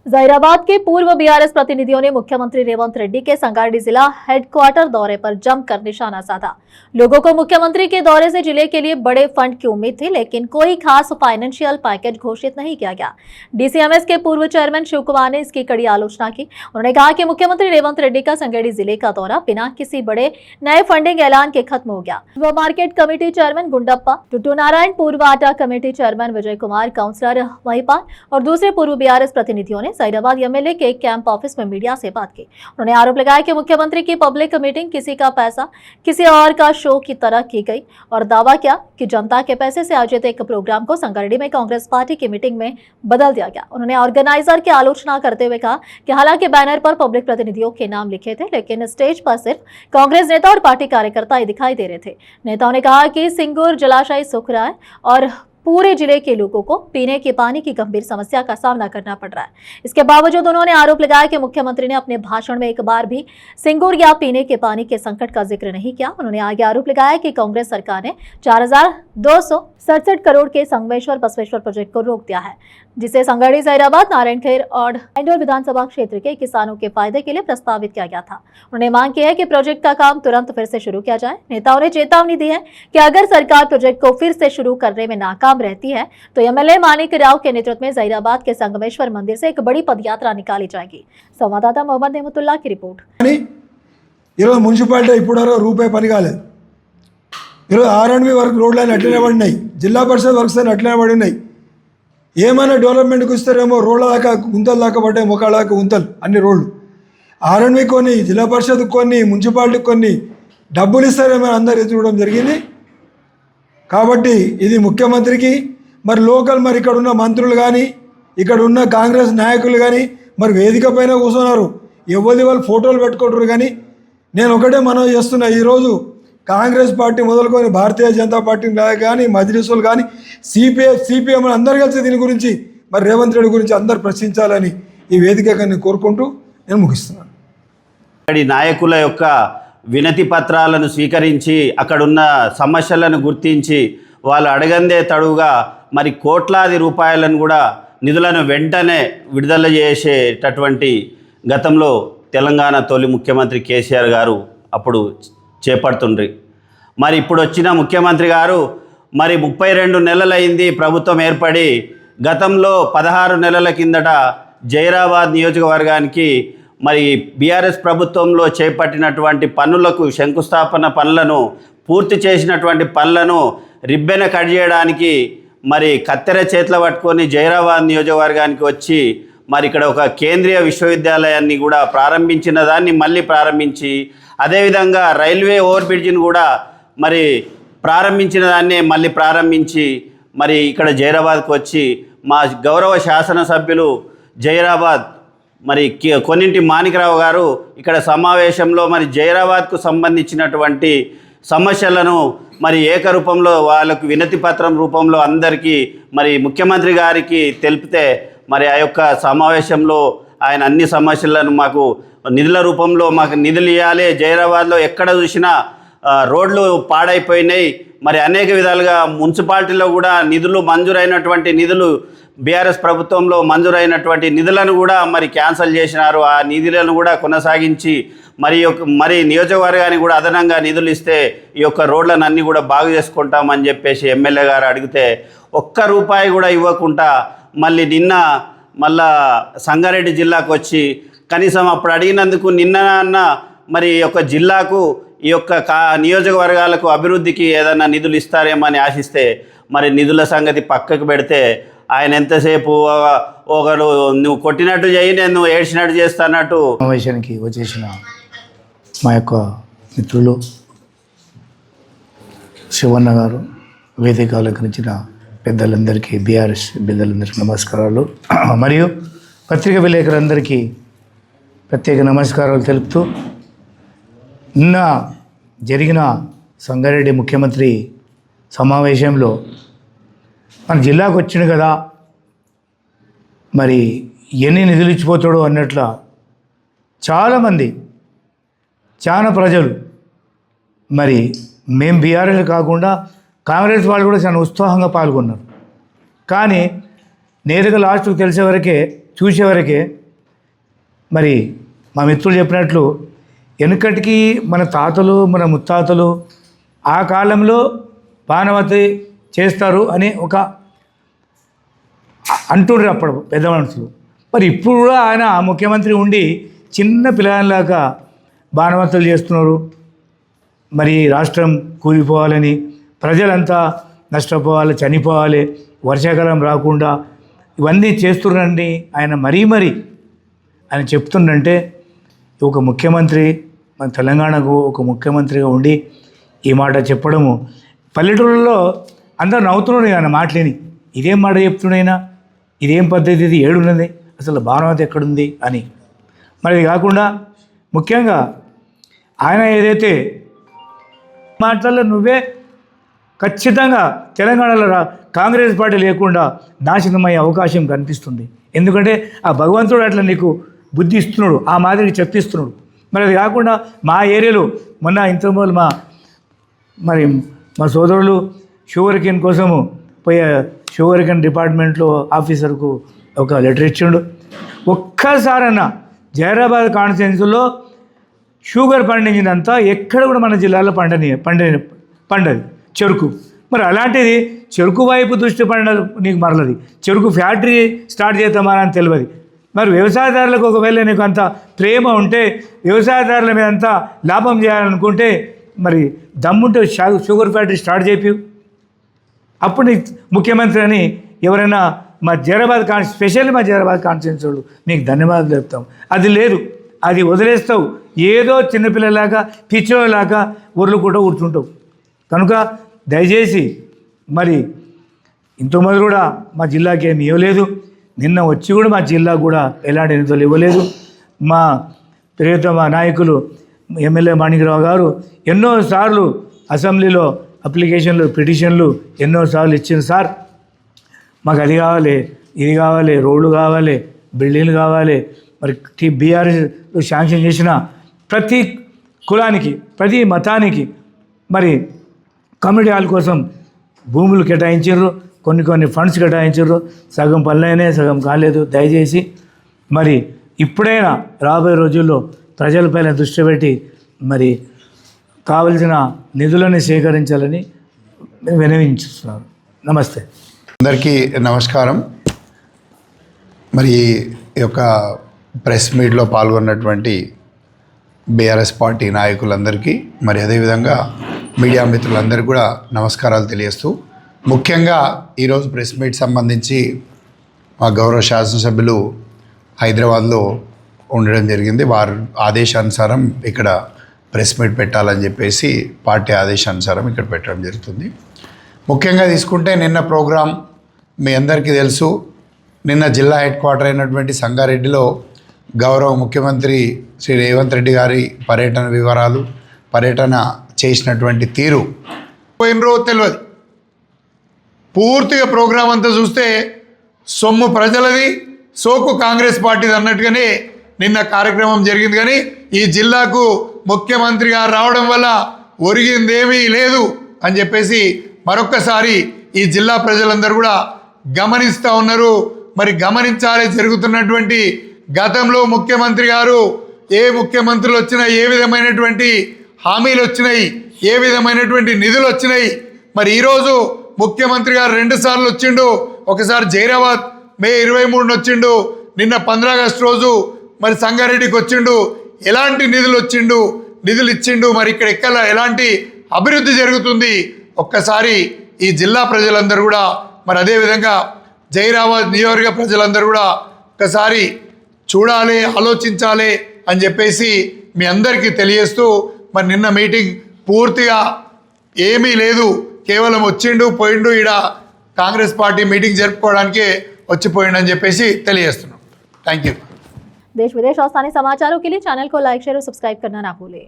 जहीराबाद के पूर्व बीआरएस प्रतिनिधियों ने मुख्यमंत्री रेवंत रेड्डी के संगारेड्डी जिला हेडक्वार्टर दौरे पर जमकर निशाना साधा। लोगों को मुख्यमंत्री के दौरे से जिले के लिए बड़े फंड की उम्मीद थी, लेकिन कोई खास फाइनेंशियल पैकेज घोषित नहीं किया गया। डीसीएमएस के पूर्व चेयरमैन शिव कुमार ने इसकी कड़ी आलोचना की। उन्होंने कहा कि मुख्यमंत्री रेवंत रेड्डी का संगारेड्डी जिले का दौरा बिना किसी बड़े नए फंडिंग ऐलान के खत्म हो गया। युवा market committee chairman Gundappa, Tutu Narayan, पूर्व आटा committee chairman Vijay Kumar, councillor Mahipal और दूसरे पूर्व बीआरएस प्रतिनिधियों ने जहीराबाद एमएलए के कैंप ऑफिस में मीडिया से बात की। उन्होंने आरोप लगाया कि मुख्यमंत्री की पब्लिक मीटिंग किसी का पैसा किसी और का शो की तरह की गई और दावा किया कि जनता के पैसे से आयोजित एक प्रोग्राम को संगारेड्डी में कांग्रेस पार्टी की मीटिंग में बदल दिया गया। उन्होंने ऑर्गेनाइजर की आलोचना करते हुए कहा कि हालांकि बैनर पर पब्लिक प्रतिनिधियों के नाम लिखे थे, लेकिन स्टेज पर सिर्फ कांग्रेस नेता और पार्टी कार्यकर्ता ही दिखाई दे रहे थे। नेताओं ने कहा कि सिंगूर जलाशय सूख रहा है और पूरे जिले के लोगों को पीने के पानी की गंभीर समस्या का सामना करना पड़ रहा है। इसके बावजूद उन्होंने आरोप लगाया कि मुख्यमंत्री ने अपने भाषण में एक बार भी सिंगूर या पीने के पानी के संकट का जिक्र नहीं किया। उन्होंने आगे आरोप लगाया कि कांग्रेस सरकार ने 4,267 करोड़ के संगमेश्वर बसवेश्वर प्रोजेक्ट को रोक दिया है, जिसे संगारेड्डी, जहीराबाद, नारायणखेर और इंदौर विधानसभा क्षेत्र के किसानों के फायदे के लिए प्रस्तावित किया गया था। उन्होंने मांग की है कि प्रोजेक्ट का काम तुरंत फिर से शुरू किया जाए। नेताओं ने चेतावनी दी है कि अगर सरकार प्रोजेक्ट को फिर से शुरू करने में नाकाम रहती है तो एमएलए मानिक राव के नेतृत्व में जहीराबाद के संगमेश्वर मंदिर से एक बड़ी पदयात्रा निकाली जाएगी। संवाददाता मोहम्मद नेमतुल्लाह की रिपोर्ट। మున్సిపాలిటీ ఇప్పుడు రూపాయి పని కాలేదు. ఈరోజు R&B వర్క్ రోడ్లు అని అట్లనే పడినాయి, జిల్లా పరిషత్ వర్క్స్ అని అట్లనే పడినాయి. ఏమైనా డెవలప్మెంట్కి వస్తారేమో రోడ్ల దాకా గుంతలు దాకా పడ్డాయి, మొక్కల దాకా గుంతలు అన్ని రోడ్లు. R&B కొన్ని, జిల్లా పరిషత్ కొన్ని, మున్సిపాలిటీకి కొన్ని డబ్బులు ఇస్తారేమో అందరు చూడడం జరిగింది. కాబట్టి ఇది ముఖ్యమంత్రికి మరి లోకల్ మరి ఇక్కడ ఉన్న మంత్రులు కానీ ఇక్కడ ఉన్న కాంగ్రెస్ నాయకులు కానీ మరి వేదిక పైన కూర్చున్నారు, ఎవరి వాళ్ళు ఫోటోలు పెట్టుకుంటారు. కానీ నేను ఒకటే మనవి చేస్తున్నా, ఈరోజు కాంగ్రెస్ పార్టీ మొదలుకొని భారతీయ జనతా పార్టీ కానీ మజ్లిసులు కానీ సిపిఎం అందరు కలిసి దీని గురించి మరి రేవంత్ రెడ్డి గురించి అందరు ప్రశ్నించాలని ఈ వేదికని కోరుకుంటూ నేను ముగిస్తున్నాను. నాయకుల యొక్క వినతి పత్రాలను స్వీకరించి అక్కడున్న సమస్యలను గుర్తించి వాళ్ళు అడగందే తడువుగా మరి కోట్లాది రూపాయలను కూడా నిధులను వెంటనే విడుదల చేసేటటువంటి గతంలో తెలంగాణ తొలి ముఖ్యమంత్రి కేసీఆర్ గారు అప్పుడు చేపడుతుండ్రి. మరి ఇప్పుడు వచ్చిన ముఖ్యమంత్రి గారు మరి 32 నెలలైంది ప్రభుత్వం ఏర్పడి. గతంలో 16 నెలల కిందట జహీరాబాద్ నియోజకవర్గానికి మరి బీఆర్ఎస్ ప్రభుత్వంలో చేపట్టినటువంటి పనులకు శంకుస్థాపన పనులను పూర్తి చేసినటువంటి పనులను రిబ్బెన కట్ చేయడానికి మరి కత్తెర చేతుల పట్టుకొని జహీరాబాద్ నియోజకవర్గానికి వచ్చి మరి ఇక్కడ ఒక కేంద్రీయ విశ్వవిద్యాలయాన్ని కూడా ప్రారంభించిన దాన్ని మళ్ళీ ప్రారంభించి, అదేవిధంగా రైల్వే ఓవర్ బ్రిడ్జిని కూడా మరి ప్రారంభించిన దాన్నే మళ్ళీ ప్రారంభించి మరి ఇక్కడ జహీరాబాద్కి వచ్చి మా గౌరవ శాసనసభ్యులు జహీరాబాద్ మరి కొన్నింటి మాణిక్రావు గారు ఇక్కడ సమావేశంలో మరి జహీరాబాద్కు సంబంధించినటువంటి సమస్యలను మరి ఏకరూపంలో వాళ్ళకు వినతి పత్రం రూపంలో అందరికీ మరి ముఖ్యమంత్రి గారికి తెలిపితే మరి ఆ యొక్క సమావేశంలో ఆయన అన్ని సమస్యలను మాకు నిధుల రూపంలో మాకు నిధులు ఇవ్వాలి, జహీరాబాద్లో ఎక్కడ చూసినా రోడ్లు పాడైపోయినాయి, మరి అనేక విధాలుగా మున్సిపాలిటీలో కూడా నిధులు మంజూరైనటువంటి నిధులు బీఆర్ఎస్ ప్రభుత్వంలో మంజూరైనటువంటి నిధులను కూడా మరి క్యాన్సిల్ చేసినారు. ఆ నిధులను కూడా కొనసాగించి మరి నియోజకవర్గానికి కూడా అదనంగా నిధులు ఇస్తే ఈ యొక్క రోడ్లను అన్నీ కూడా బాగు చేసుకుంటామని చెప్పేసి ఎమ్మెల్యే గారు అడిగితే ఒక్క రూపాయి కూడా ఇవ్వకుండా మళ్ళీ మళ్ళా సంగారెడ్డి జిల్లాకు వచ్చి కనీసం అప్పుడు అడిగినందుకు నిన్న మరి ఈ యొక్క జిల్లాకు ఈ యొక్క నియోజకవర్గాలకు అభివృద్ధికి ఏదైనా నిధులు ఇస్తారేమో అని ఆశిస్తే మరి నిధుల సంగతి పక్కకు పెడితే ఆయన ఎంతసేపు ఒకరు నువ్వు కొట్టినట్టు చేయి, నేను ఏడ్చినట్టు చేస్తానట్టు. సమావేశానికి వచ్చేసిన మా యొక్క మిత్రులు శివన్న గారు, వేదిక అలంకరించిన పెద్దలందరికీ, బీఆర్ఎస్ పెద్దలందరికీ నమస్కారాలు. మరియు పత్రికా విలేకరులందరికీ ప్రత్యేక నమస్కారాలు తెలుపుతూ, నిన్న జరిగిన సంగారెడ్డి ముఖ్యమంత్రి సమావేశంలో మన జిల్లాకు వచ్చింది కదా మరి ఎన్ని నిధులు ఇచ్చిపోతాడో అన్నట్ల చాలామంది చాలా ప్రజలు మరి మేము బీఆర్ఎస్ కాకుండా కాంగ్రెస్ వాళ్ళు కూడా చాలా ఉత్సాహంగా పాల్గొన్నారు. కానీ నేరుగా లాస్ట్కు తెలిసే వరకే చూసేవరకే మరి మా మిత్రులు చెప్పినట్లు వెనుకటికి మన తాతలు మన ముత్తాతలు ఆ కాలంలో బాణమతి చేస్తారు అని ఒక అంటుండ్రు అప్పుడు పెద్ద మనుషులు. మరి ఇప్పుడు కూడా ఆయన ముఖ్యమంత్రి ఉండి చిన్న పిల్లలాగా బాణమతులు చేస్తున్నారు. మరి రాష్ట్రం కూలిపోవాలని, ప్రజలంతా నష్టపోవాలి, చనిపోవాలి, వర్షాకాలం రాకుండా ఇవన్నీ చేస్తున్నారని ఆయన మరీ ఆయన చెప్తుండంటే ఒక ముఖ్యమంత్రి మన తెలంగాణకు ఒక ముఖ్యమంత్రిగా ఉండి ఈ మాట చెప్పడము పల్లెటూళ్ళలో అందరూ నవ్వుతున్నాడు ఆయన మాటలేని. ఇదేం మాట చెప్తున్నాయినా, ఇదేం పద్ధతి, ఇది ఏడున్నది, అసలు భావనత ఎక్కడుంది అని. మరి ఇది కాకుండా ముఖ్యంగా ఆయన ఏదైతే మాటల్లో నువ్వే ఖచ్చితంగా తెలంగాణలో కాంగ్రెస్ పార్టీ లేకుండా నాశనమయ్యే అవకాశం కనిపిస్తుంది. ఎందుకంటే ఆ భగవంతుడు అట్లా నీకు బుద్ధి ఇస్తున్నాడు, ఆ మాదిరి చెప్తిస్తున్నాడు. మరి అది కాకుండా మా ఏరియాలో మొన్న ఇంతకుముందు మా సోదరులు షుగర్ కేన్ కోసము పోయే షుగర్ కేన్ డిపార్ట్మెంట్లో ఆఫీసర్కు ఒక లెటర్ ఇచ్చిండు. ఒక్కసారన్నా జైరాబాద్ కాన్స్టిట్యున్సీలో షుగర్ పండించినంత ఎక్కడ కూడా మన జిల్లాలో పండదు చెరుకు. మరి అలాంటిది చెరుకు వైపు దృష్టి పండదు నీకు మరలది. చెరుకు ఫ్యాక్టరీ స్టార్ట్ చేద్దామని అని తెలియదు. మరి వ్యవసాయదారులకు ఒకవేళ నీకు అంత ప్రేమ ఉంటే, వ్యవసాయదారుల మీద అంతా లాభం చేయాలనుకుంటే మరి దమ్ముంటే షుగర్ ఫ్యాక్టరీ స్టార్ట్ చేపి అప్పుడు నీకు ముఖ్యమంత్రి అని ఎవరైనా మా జైరాబాద్ స్పెషల్లీ మా జైరాబాద్ కాన్స్టిట్యున్సీ వాళ్ళు మీకు ధన్యవాదాలు చెప్తాం. అది లేదు, అది వదిలేస్తావు, ఏదో చిన్నపిల్లలాగా పిచ్చోలాగా ఊర్లు కూడా కూర్చుంటావు. కనుక దయచేసి మరి ఇంతమంది కూడా మా జిల్లాకి ఏమి ఇవ్వలేదు. నిన్న వచ్చి కూడా మా జిల్లా కూడా ఎలాంటి నిధులు ఇవ్వలేదు. మా ప్రియతమ నాయకులు ఎమ్మెల్యే మాణిక్రావు గారు ఎన్నోసార్లు అసెంబ్లీలో అప్లికేషన్లు పిటిషన్లు ఎన్నోసార్లు ఇచ్చింది. సార్ మాకు అది కావాలి, ఇది కావాలి, రోడ్లు కావాలి, బిల్డింగ్లు కావాలి. మరి బీఆర్ఎస్ శాంక్షన్ చేసిన ప్రతి కులానికి ప్రతి మతానికి మరి కమ్యూనిటీ హాల్ కోసం భూములు కేటాయించారు, కొన్ని ఫండ్స్ కేటాయించారు. సగం పనులైనా సగం కాలేదు. దయచేసి మరి ఇప్పుడైనా రాబోయే రోజుల్లో ప్రజలపైన దృష్టి పెట్టి మరి కావలసిన నిధులను సేకరించాలని వినవించుతున్నారు. నమస్తే. అందరికీ నమస్కారం. మరి ఈ యొక్క ప్రెస్ మీట్లో పాల్గొన్నటువంటి బీఆర్ఎస్ పార్టీ నాయకులందరికీ మరి అదేవిధంగా మీడియా మిత్రులందరికీ కూడా నమస్కారాలు తెలియజేస్తూ, ముఖ్యంగా ఈరోజు ప్రెస్ మీట్ సంబంధించి మా గౌరవ శాసనసభ్యులు హైదరాబాద్లో ఉండడం జరిగింది. వారి ఆదేశానుసారం ఇక్కడ ప్రెస్ మీట్ పెట్టాలని చెప్పేసి పార్టీ ఆదేశానుసారం ఇక్కడ పెట్టడం జరుగుతుంది. ముఖ్యంగా తీసుకుంటే నిన్న ప్రోగ్రాం మీ అందరికీ తెలుసు. నిన్న జిల్లా హెడ్ క్వార్టర్ అయినటువంటి సంగారెడ్డిలో గౌరవ ముఖ్యమంత్రి శ్రీ రేవంత్ రెడ్డి గారి పర్యటన వివరాలు, పర్యటన చేసినటువంటి తీరు పోయినరో తెలియదు. పూర్తిగా ప్రోగ్రాం అంతా చూస్తే సొమ్ము ప్రజలది, సోకు కాంగ్రెస్ పార్టీది అన్నట్టుగానే నిన్న కార్యక్రమం జరిగింది. కానీ ఈ జిల్లాకు ముఖ్యమంత్రి గారు రావడం వల్ల ఒరిగిందేమీ లేదు అని చెప్పేసి మరొక్కసారి ఈ జిల్లా ప్రజలందరూ కూడా గమనిస్తూ ఉన్నారు. మరి గమనించాలి జరుగుతున్నటువంటి గతంలో ముఖ్యమంత్రి గారు ఏ ముఖ్యమంత్రులు వచ్చినా ఏ విధమైనటువంటి హామీలు వచ్చినాయి, ఏ విధమైనటువంటి నిధులు వచ్చినాయి. మరి ఈరోజు ముఖ్యమంత్రి గారు 2 సార్లు వచ్చిండు. ఒకసారి జైరాబాద్ మే 23 వచ్చిండు, నిన్న 15 ఆగస్టు రోజు మరి సంగారెడ్డికి వచ్చిండు. ఎలాంటి నిధులు వచ్చిండు, నిధులు ఇచ్చిండు, మరి ఇక్కడ ఎలాంటి అభివృద్ధి జరుగుతుంది ఒక్కసారి ఈ జిల్లా ప్రజలందరూ కూడా మరి అదేవిధంగా జైరాబాద్ నియోజకవర్గ ప్రజలందరూ కూడా ఒక్కసారి చూడాలి, ఆలోచించాలి అని చెప్పేసి మీ అందరికీ తెలియజేస్తూ, మరి నిన్న మీటింగ్ పూర్తిగా ఏమీ లేదు, కేవలం వచ్చిండు పోయిండు, ఈడ కాంగ్రెస్ పార్టీ మీటింగ్ జరుపుకోవడానికే వచ్చిపోయిండని చెప్పేసి తెలియజేస్తున్నాం. Thank you. देश विदेश और स्थानीय समाचारों के लिए चैनल को लाइक शेयर और सब्सक्राइब करना ना भूलें.